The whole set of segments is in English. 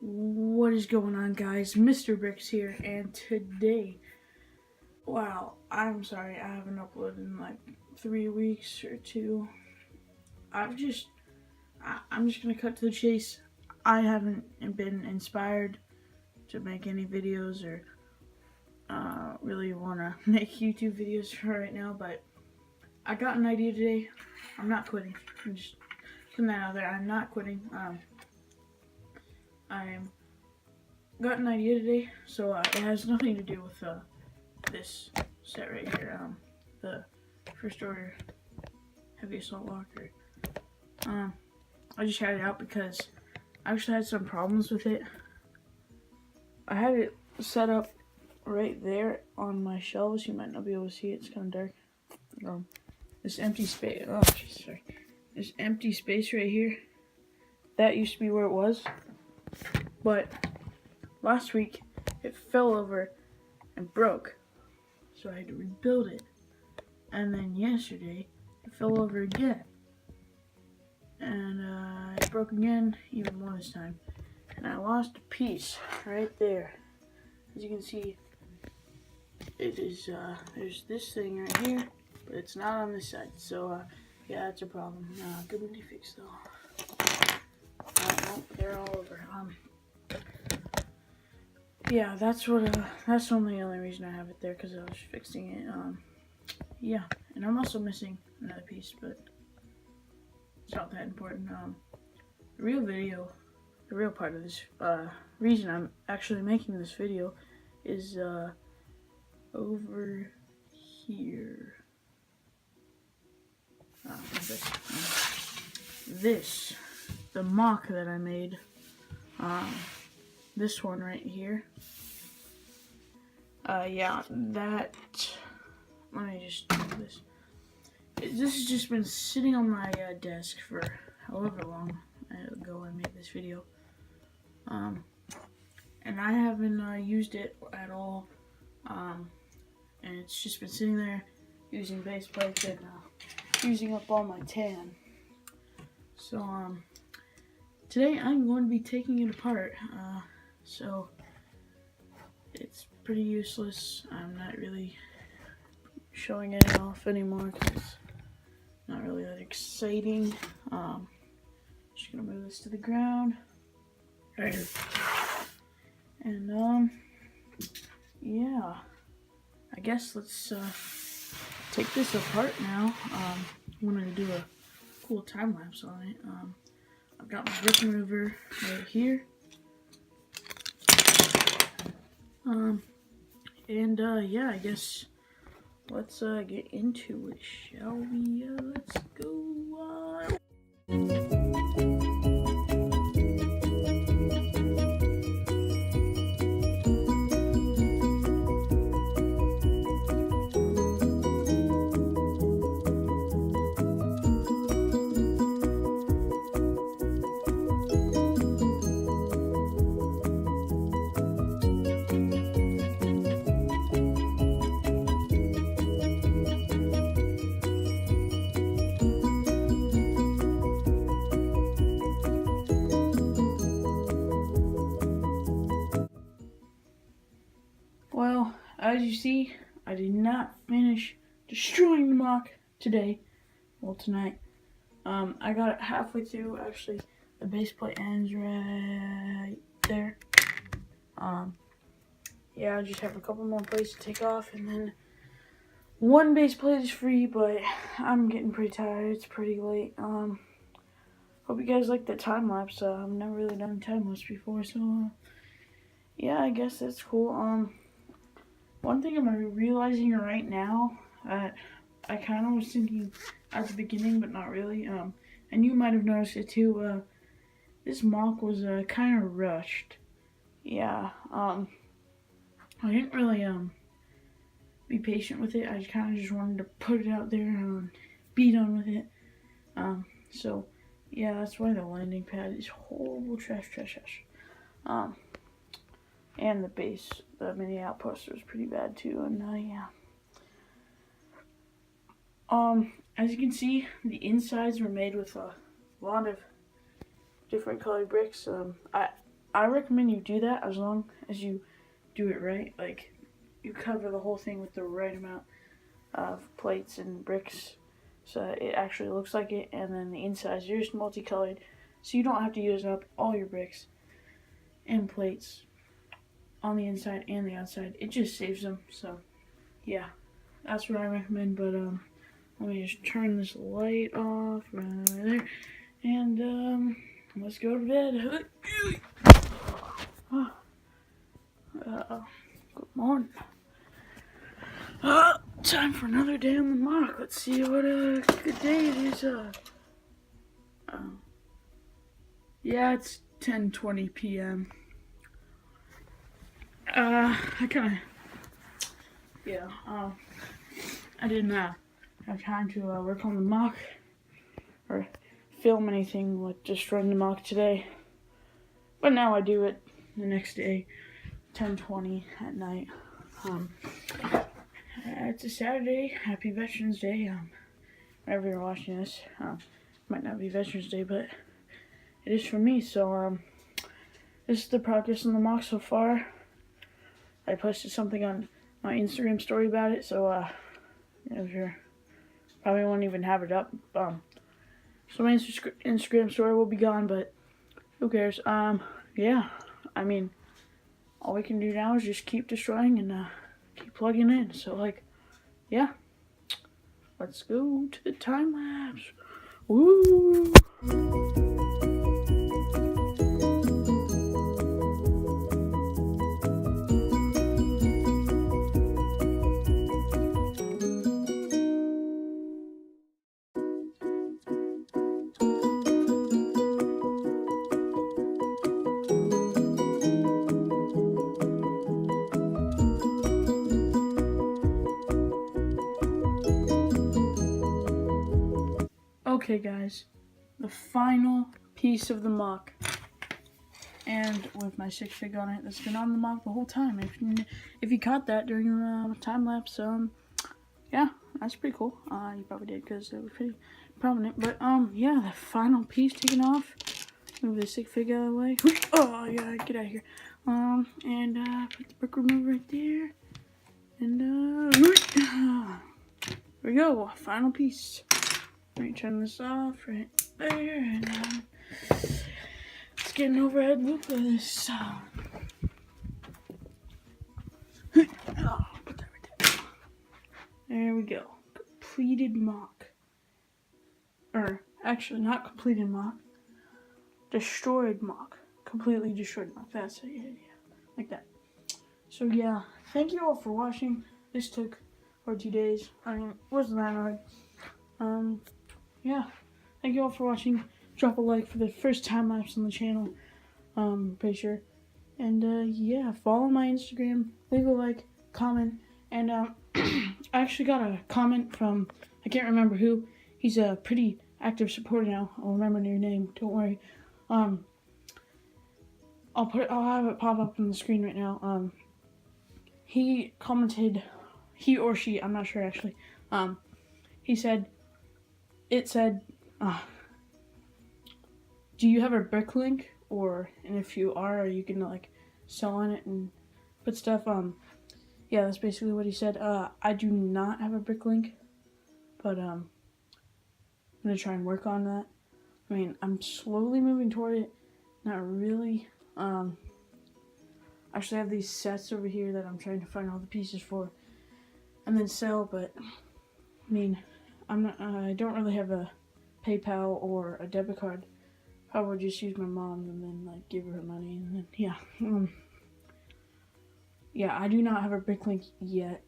What is going on, guys? Mr. Bricks here, and today, wow, I'm sorry I haven't uploaded in like 3 weeks or 2. I'm just gonna cut to the chase. I haven't been inspired to make any videos or really want to make YouTube videos right now, but I got an idea today. I'm not quitting. I'm just putting that out there. I'm not quitting. I'm got an idea today, so it has nothing to do with this set right here, the First Order Heavy Assault Locker. I just had it out because I actually had some problems with it. I had it set up right there on my shelves. You might not be able to see it, it's kind of dark. This empty space, oh jeez, sorry. This empty space right here, that used to be where it was, but last week it fell over and broke, so I had to rebuild it. And then yesterday it fell over again, and it broke again, even more this time. And I lost a piece right there. As you can see, it is there's this thing right here, but it's not on this side. So yeah, that's a problem. Good to fix though. Nope, they're all over. Yeah, that's only the only reason I have it there, because I was fixing it. Yeah, and I'm also missing another piece, but it's not that important. The real part of this reason I'm actually making this video is over here. The mock that I made. This one right here. Yeah, that. Let me just do this. This has just been sitting on my desk for however long ago I made this video. And I haven't used it at all. And it's just been sitting there using base plates and using up all my tan. So today I'm going to be taking it apart. So it's pretty useless. I'm not really showing it off anymore because it's not really that exciting. Just gonna move this to the ground. Right here. And yeah, I guess let's take this apart now. I'm gonna do a cool time lapse on it. I've got my brick mover right here. Yeah, I guess let's get into it, shall we? Let's go. Well, as you see, I did not finish destroying the mock today. Well, tonight. I got it halfway through. Actually, the base plate ends right there. Yeah, I just have a couple more plates to take off, and then one base plate is free, but I'm getting pretty tired. It's pretty late. Hope you guys like the time lapse. I've never really done time lapse before, so yeah, I guess that's cool. One thing I'm realizing right now, I kind of was thinking at the beginning, but not really. And you might have noticed it too. This mock was kind of rushed. Yeah. I didn't really be patient with it. I kind of just wanted to put it out there and be done with it. So yeah, that's why the landing pad is horrible trash. And the base, the mini outpost was pretty bad too, and yeah. As you can see, the insides were made with a lot of different colored bricks. I recommend you do that as long as you do it right. Like, you cover the whole thing with the right amount of plates and bricks so that it actually looks like it, and then the insides are just multicolored so you don't have to use up all your bricks and plates on the inside and the outside. It just saves them. So yeah, that's what I recommend. But let me just turn this light off right there, and let's go to bed. Good morning. Time for another day on the mock. Let's see what a good day it is. Yeah, it's 10:20 p.m. I didn't have time to work on the mock or film anything like just run the mock today. But now I do it the next day, 10:20 at night. It's a Saturday. Happy Veterans Day. Whenever you're watching this, might not be Veterans Day, but it is for me. So this is the progress on the mock so far. I posted something on my Instagram story about it, so if you're probably won't even have it up. So my Instagram story will be gone, but who cares? Yeah, I mean, all we can do now is just keep destroying and keep plugging in. So like, yeah, let's go to the time lapse. Woo! Okay guys, the final piece of the mock, and with my 6 fig on it that's been on the mock the whole time. If you caught that during the time lapse, yeah, that's pretty cool. You probably did because it was pretty prominent. But yeah, the final piece taken off. Move the 6 fig out of the way. Oh yeah, get out of here. And put the brick remover right there. And there we go, final piece. Let me turn this off right there, and let's get an overhead loop of this. Put that right there. There we go. Completed mock. Or, actually, not completed mock. Destroyed mock. Completely destroyed mock. That's it. Yeah. Like that. So, yeah. Thank you all for watching. This took 2 days. I mean, it wasn't that hard. Yeah, thank you all for watching. Drop a like for the first time lapse on the channel, pretty sure. And yeah, follow my Instagram, leave a like, comment, and I actually got a comment from, I can't remember who. He's a pretty active supporter now. I'll remember your name, don't worry. I'll have it pop up on the screen right now. He commented, he or she, I'm not sure actually. He said, it said, do you have a brick link? And if you are you gonna like sell on it and put stuff? Yeah, that's basically what he said. I do not have a brick link, but I'm gonna try and work on that. I mean, I'm slowly moving toward it. Not really. Actually, I have these sets over here that I'm trying to find all the pieces for and then sell, but I mean, I don't really have a PayPal or a debit card. I would just use my mom's and then like give her money, and then yeah. Yeah, I do not have a brick link yet.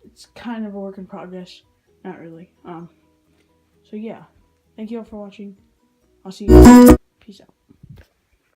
It's kind of a work in progress. Not really. So yeah. Thank you all for watching. I'll see you. Peace out.